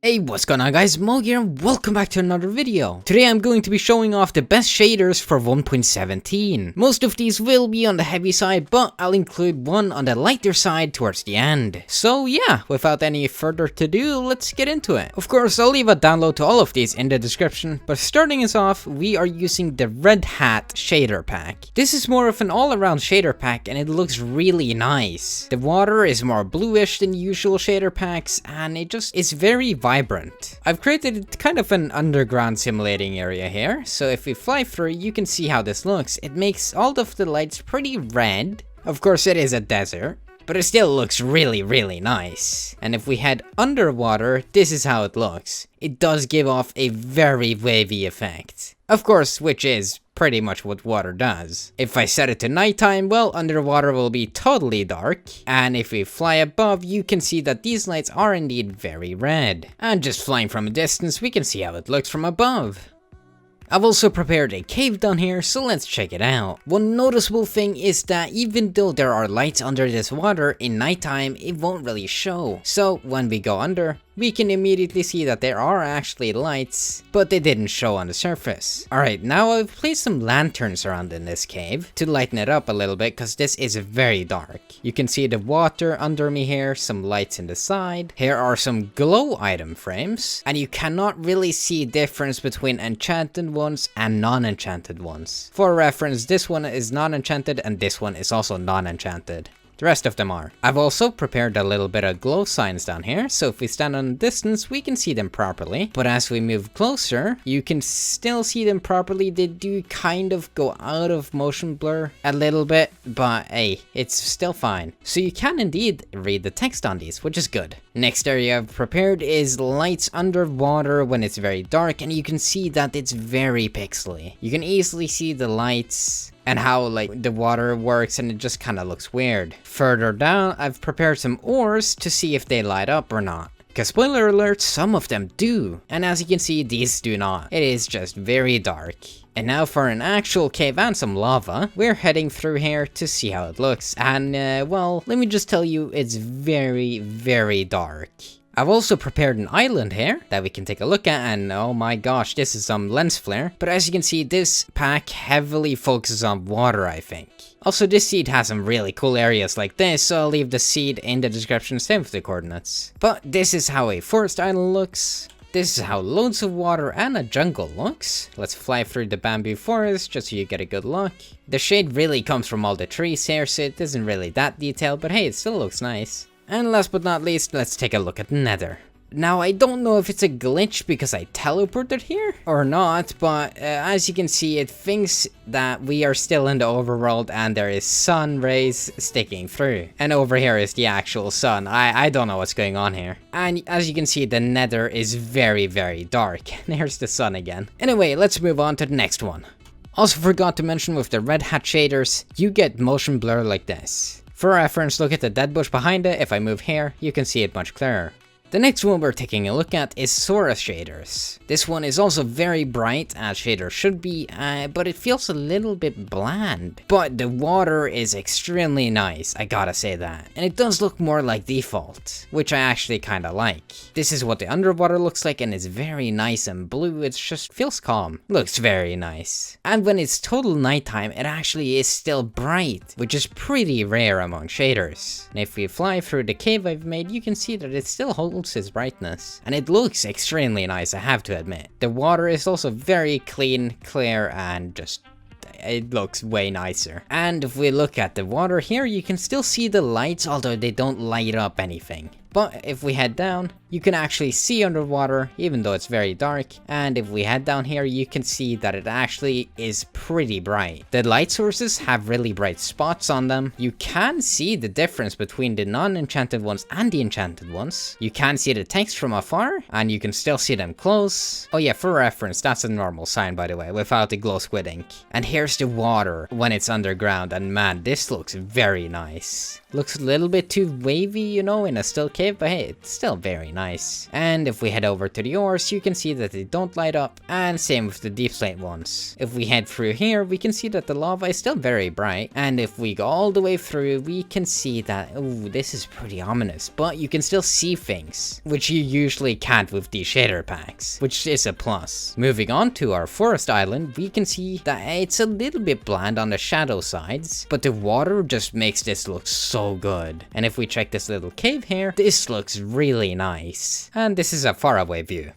Hey, what's going on guys, Mogi here and welcome back to another video. Today I'm going to be showing off the best shaders for 1.17. Most of these will be on the heavy side, but I'll include one on the lighter side towards the end. So yeah, without any further ado, let's get into it. Of course, I'll leave a download to all of these in the description, but starting us off, we are using the Red Hat shader pack. This is more of an all-around shader pack and it looks really nice. The water is more bluish than usual shader packs and it just is very vibrant. I've created kind of an underground simulating area here, so if we fly through you can see how this looks. It makes all of the lights pretty red. Of course it is a desert, but it still looks really nice. And if we head underwater, this is how it looks. It does give off a very wavy effect. Of course, which is pretty much what water does. If I set it to nighttime, well, underwater will be totally dark. And if we fly above, you can see that these lights are indeed very red. And just flying from a distance, we can see how it looks from above. I've also prepared a cave down here, so let's check it out. One noticeable thing is that even though there are lights under this water, in nighttime it won't really show. So when we go under, we can immediately see that there are actually lights, but they didn't show on the surface. Alright, now I've placed some lanterns around in this cave to lighten it up a little bit because this is very dark. You can see the water under me here, some lights in the side. Here are some glow item frames, and you cannot really see difference between enchanted ones and non-enchanted ones. For reference, this one is non-enchanted and this one is also non-enchanted. The rest of them are. I've also prepared a little bit of glow signs down here, so if we stand on a distance, we can see them properly. But as we move closer, you can still see them properly. They do kind of go out of motion blur a little bit, but hey, it's still fine. So you can indeed read the text on these, which is good. Next area I've prepared is lights underwater when it's very dark, and you can see that it's very pixely. You can easily see the lights and how like the water works, and it just kind of looks weird. Further down, I've prepared some ores to see if they light up or not. Because spoiler alert, some of them do. And as you can see, these do not. It is just very dark. And now for an actual cave and some lava, we're heading through here to see how it looks. And well, let me just tell you, it's very dark. I've also prepared an island here that we can take a look at, and oh my gosh, this is some lens flare. But as you can see, this pack heavily focuses on water, I think. Also, this seed has some really cool areas like this, so I'll leave the seed in the description, same with the coordinates. But this is how a forest island looks. This is how loads of water and a jungle looks. Let's fly through the bamboo forest just so you get a good look. The shade really comes from all the trees here, so it isn't really that detailed, but hey, it still looks nice. And last but not least, let's take a look at the Nether. Now, I don't know if it's a glitch because I teleported here or not, but as you can see, it thinks that we are still in the overworld and there is sun rays sticking through. And over here is the actual sun. I don't know what's going on here. And as you can see, the Nether is very dark. There's the sun again. Anyway, let's move on to the next one. Also forgot to mention, with the Red Hat shaders, you get motion blur like this. For reference, look at the dead bush behind it. If I move here, you can see it much clearer. The next one we're taking a look at is Sora shaders. This one is also very bright, as shaders should be, but it feels a little bit bland. But the water is extremely nice, I gotta say that. And it does look more like default, which I actually kinda like. This is what the underwater looks like, and it's very nice and blue. It just feels calm. Looks very nice. And when it's total nighttime, it actually is still bright, which is pretty rare among shaders. And if we fly through the cave I've made, you can see that it still holds its brightness, and it looks extremely nice, I have to admit. The water is also very clean, clear, and just it looks way nicer. And if we look at the water here, you can still see the lights, although they don't light up anything. But if we head down, you can actually see underwater, even though it's very dark. And if we head down here, you can see that it actually is pretty bright. The light sources have really bright spots on them. You can see the difference between the non-enchanted ones and the enchanted ones. You can see the text from afar, and you can still see them close. Oh yeah, for reference, that's a normal sign, by the way, without the glow squid ink. And here's the water when it's underground, and man, this looks very nice. Looks a little bit too wavy, you know, in a still cave, but hey, it's still very nice. nice. And if we head over to the ores, you can see that they don't light up, and same with the deep slate ones. If we head through here, we can see that the lava is still very bright, and if we go all the way through, we can see that, ooh, this is pretty ominous, but you can still see things, which you usually can't with these shader packs, which is a plus. Moving on to our forest island, we can see that it's a little bit bland on the shadow sides, but the water just makes this look so good. And if we check this little cave here, this looks really nice. And this is a faraway view.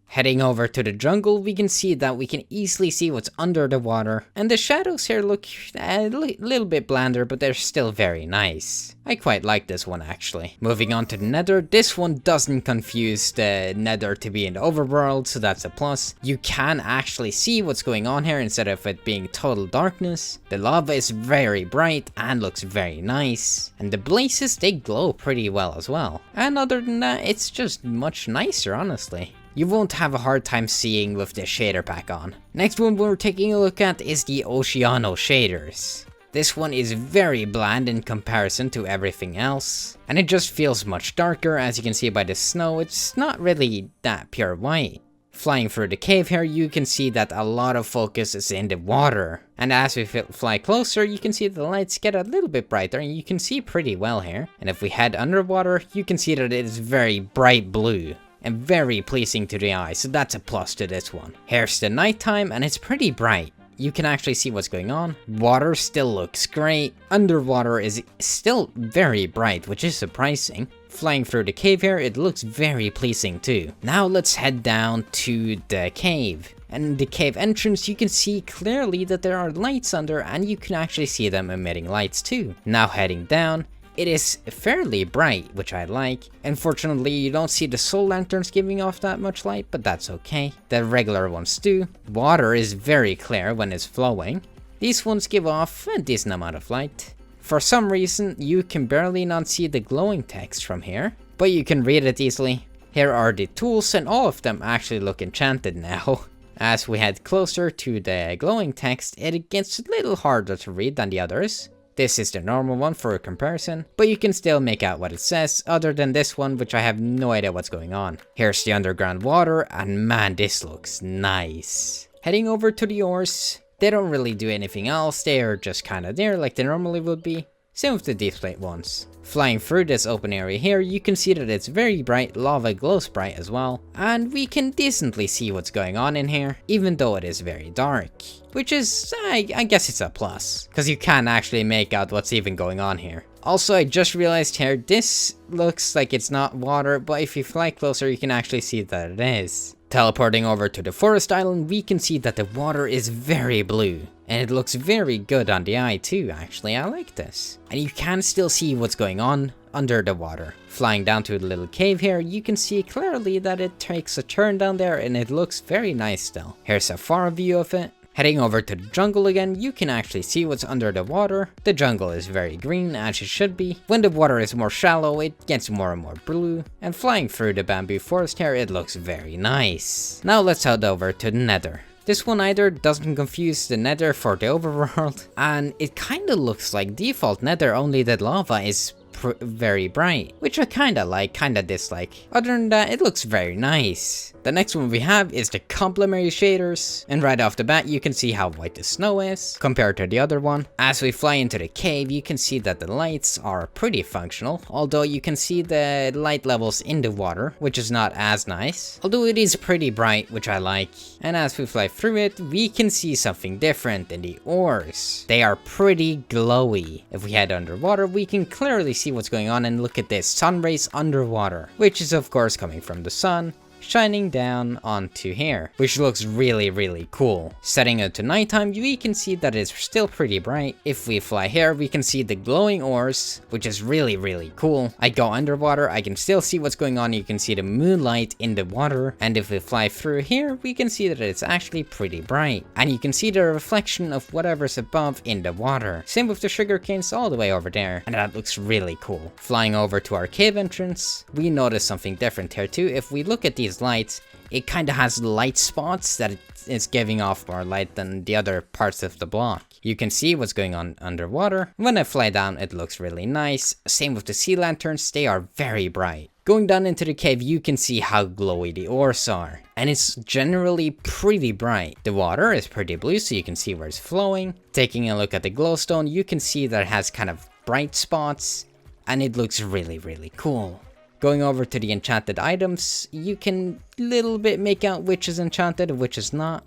Heading over to the jungle, we can see that we can easily see what's under the water, and the shadows here look a little bit blander, but they're still very nice. I quite like this one actually. Moving on to the nether, this one doesn't confuse the nether to be in the overworld, so that's a plus. You can actually see what's going on here instead of it being total darkness. The lava is very bright and looks very nice, and the blazes, they glow pretty well as well. And other than that, it's just much nicer, honestly. You won't have a hard time seeing with the shader pack on. Next one we're taking a look at is the Oceano shaders. This one is very bland in comparison to everything else, and it just feels much darker. As you can see by the snow, it's not really that pure white. Flying through the cave here, you can see that a lot of focus is in the water. And as we fly closer, you can see the lights get a little bit brighter, and you can see pretty well here. And if we head underwater, you can see that it is very bright blue and very pleasing to the eye, so that's a plus to this one. Here's the nighttime, and it's pretty bright. You can actually see what's going on. Water still looks great. Underwater is still very bright, which is surprising. Flying through the cave here, it looks very pleasing too. Now let's head down to the cave. And in the cave entrance, you can see clearly that there are lights under, and you can actually see them emitting lights too. Now heading down, it is fairly bright, which I like. Unfortunately, you don't see the soul lanterns giving off that much light, but that's okay. The regular ones do. Water is very clear when it's flowing. These ones give off a decent amount of light. For some reason, you can barely not see the glowing text from here, but you can read it easily. Here are the tools, and all of them actually look enchanted now. As we head closer to the glowing text, it gets a little harder to read than the others. This is the normal one for a comparison, but you can still make out what it says, other than this one, which I have no idea what's going on. Here's the underground water, and man, this looks nice. Heading over to the ores, they don't really do anything else, they are just kinda there like they normally would be. Same with the deep slate ones. Flying through this open area here, you can see that it's very bright, lava glows bright as well, and we can decently see what's going on in here, even though it is very dark. Which is, I guess it's a plus, because you can actually make out what's even going on here. Also, I just realized here, this looks like it's not water, but if you fly closer, you can actually see that it is. Teleporting over to the forest island, we can see that the water is very blue. And it looks very good on the eye too, actually. I like this. And you can still see what's going on under the water. Flying down to the little cave here, you can see clearly that it takes a turn down there, and it looks very nice still. Here's a far view of it. Heading over to the jungle again, you can actually see what's under the water. The jungle is very green, as it should be. When the water is more shallow, it gets more and more blue. And flying through the bamboo forest here, it looks very nice. Now let's head over to the nether. This one either doesn't confuse the nether for the overworld, and it kinda looks like default nether, only that lava is very bright, which I kinda like, kinda dislike. Other than that, it looks very nice. The next one we have is the complementary shaders, and right off the bat you can see how white the snow is compared to the other one. As we fly into the cave, you can see that the lights are pretty functional, although you can see the light levels in the water, which is not as nice, although it is pretty bright, which I like. And as we fly through it, we can see something different in the ores. They are pretty glowy. If we head underwater, we can clearly see what's going on, and look at this, sun rays underwater, which is of course coming from the sun, shining down onto here, which looks really cool. Setting it to nighttime, we can see that it's still pretty bright. If we fly here, we can see the glowing ores, which is really cool. I go underwater, I can still see what's going on. You can see the moonlight in the water, and if we fly through here, we can see that it's actually pretty bright, and you can see the reflection of whatever's above in the water. Same with the sugar canes all the way over there, and that looks really cool. Flying over to our cave entrance, we notice something different here too. If we look at these lights, it kind of has light spots that it's giving off more light than the other parts of the block. You can see what's going on underwater. When I fly down, it looks really nice. Same with the sea lanterns, they are very bright. Going down into the cave, you can see how glowy the ores are. And it's generally pretty bright. The water is pretty blue, so you can see where it's flowing. Taking a look at the glowstone, you can see that it has kind of bright spots. And it looks really, really cool. Going over to the enchanted items, you can little bit make out which is enchanted and which is not.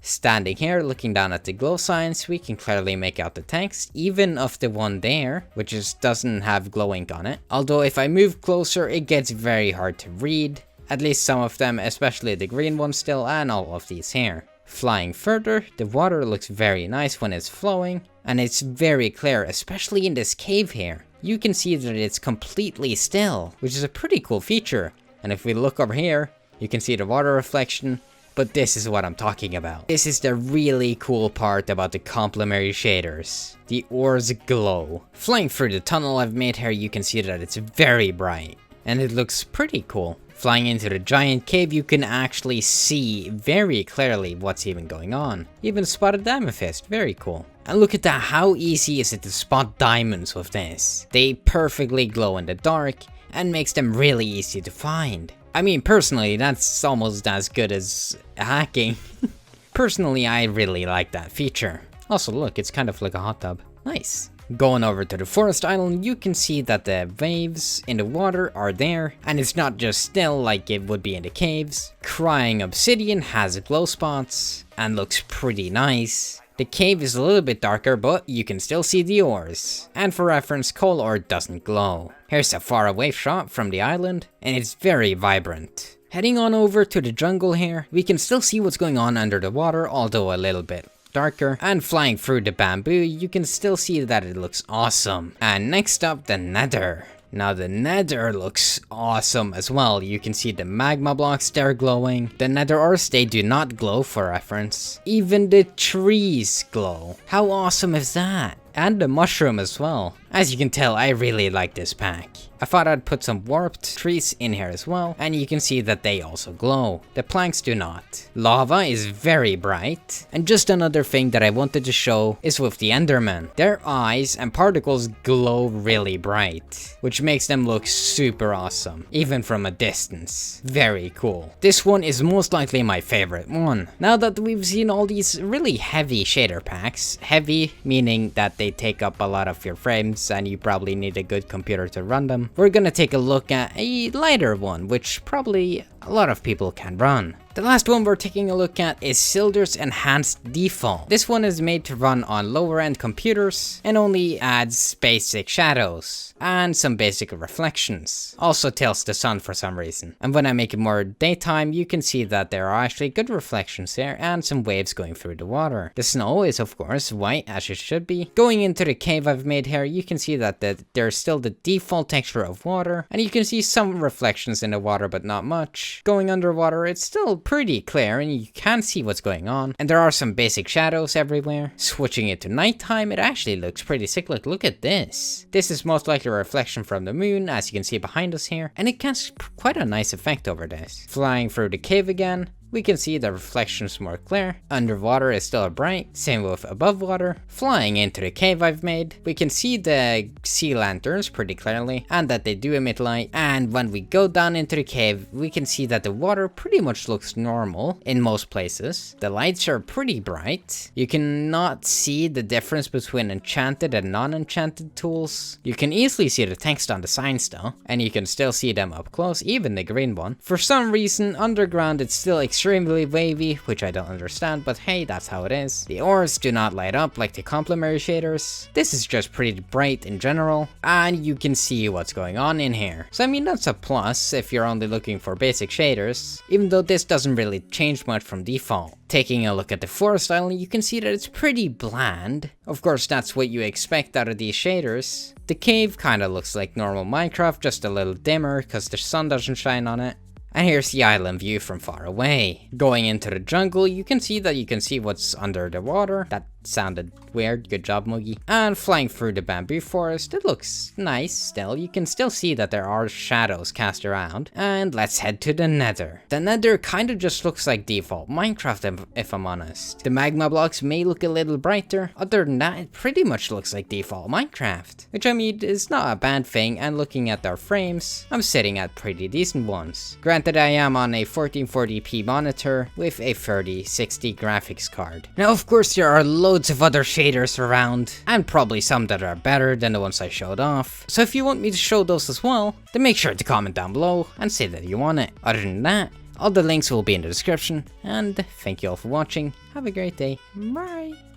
Standing here, looking down at the glow signs, we can clearly make out the text, even of the one there, which doesn't have glow ink on it. Although if I move closer, it gets very hard to read. At least some of them, especially the green one still, and all of these here. Flying further, the water looks very nice when it's flowing, and it's very clear, especially in this cave here. You can see that it's completely still, which is a pretty cool feature. And if we look over here, you can see the water reflection. But this is what I'm talking about. This is the really cool part about the complementary shaders. The ores glow. Flying through the tunnel I've made here, you can see that it's very bright. And it looks pretty cool. Flying into the giant cave, you can actually see very clearly what's even going on. Even spotted amethyst, very cool. And look at that, how easy is it to spot diamonds with this? They perfectly glow in the dark and makes them really easy to find. I mean, personally, that's almost as good as hacking. Personally, I really like that feature. Also, look, it's kind of like a hot tub. Nice. Going over to the forest island, you can see that the waves in the water are there, and it's not just still like it would be in the caves. Crying obsidian has glow spots, and looks pretty nice. The cave is a little bit darker, but you can still see the ores. And for reference, coal ore doesn't glow. Here's a far away shot from the island, and it's very vibrant. Heading on over to the jungle here, we can still see what's going on under the water, although a little bit darker. And flying through the bamboo, you can still see that it looks awesome. And next up, the nether. Now the nether looks awesome as well. You can see the magma blocks there glowing. The nether ores, they do not glow for reference. Even the trees glow. How awesome is that? And the mushroom as well. As you can tell, I really like this pack. I thought I'd put some warped trees in here as well, and you can see that they also glow. The planks do not. Lava is very bright. And just another thing that I wanted to show is with the Endermen. Their eyes and particles glow really bright, which makes them look super awesome, even from a distance. Very cool. This one is most likely my favorite one. Now that we've seen all these really heavy shader packs, heavy meaning that they take up a lot of your frames and you probably need a good computer to run them, we're gonna take a look at a lighter one, which probably a lot of people can run. The last one we're taking a look at is Silder's Enhanced Default. This one is made to run on lower end computers and only adds basic shadows and some basic reflections. Also tilts the sun for some reason. And when I make it more daytime, you can see that there are actually good reflections there and some waves going through the water. The snow is of course white as it should be. Going into the cave I've made here, you can see that there's still the default texture of water, and you can see some reflections in the water but not much. Going underwater, it's still pretty clear and you can see what's going on, and there are some basic shadows everywhere. Switching it to nighttime, it actually looks pretty sick. Look at this. This is most likely a reflection from the moon, as you can see behind us here, and it casts quite a nice effect over this. Flying through the cave again, we can see the reflections more clear. Underwater is still bright, same with above water. Flying into the cave I've made, we can see the sea lanterns pretty clearly, and that they do emit light. And when we go down into the cave, we can see that the water pretty much looks normal in most places. The lights are pretty bright. You cannot see the difference between enchanted and non-enchanted tools. You can easily see the text on the signs though, and you can still see them up close, even the green one. For some reason, underground it's still extremely wavy, which I don't understand, but hey, that's how it is. The ores do not light up like the complementary shaders. This is just pretty bright in general, and you can see what's going on in here. So I mean, that's a plus if you're only looking for basic shaders, even though this doesn't really change much from default. Taking a look at the forest island, you can see that it's pretty bland. Of course, that's what you expect out of these shaders. The cave kind of looks like normal Minecraft, just a little dimmer because the sun doesn't shine on it. And here's the island view from far away. Going into the jungle, you can see what's under the water. That sounded weird. Good job, Mogi. And flying through the bamboo forest, it looks nice still. You can still see that there are shadows cast around. And let's head to the nether. The nether kind of just looks like default Minecraft if I'm honest. The magma blocks may look a little brighter. Other than that, it pretty much looks like default Minecraft. Which I mean is not a bad thing, and looking at their frames, I'm sitting at pretty decent ones. Granted, I am on a 1440p monitor with a 3060 graphics card. Now of course there are loads of other shaders around, and probably some that are better than the ones I showed off. So if you want me to show those as well, then make sure to comment down below and say that you want it. Other than that, all the links will be in the description, and thank you all for watching. Have a great day. Bye!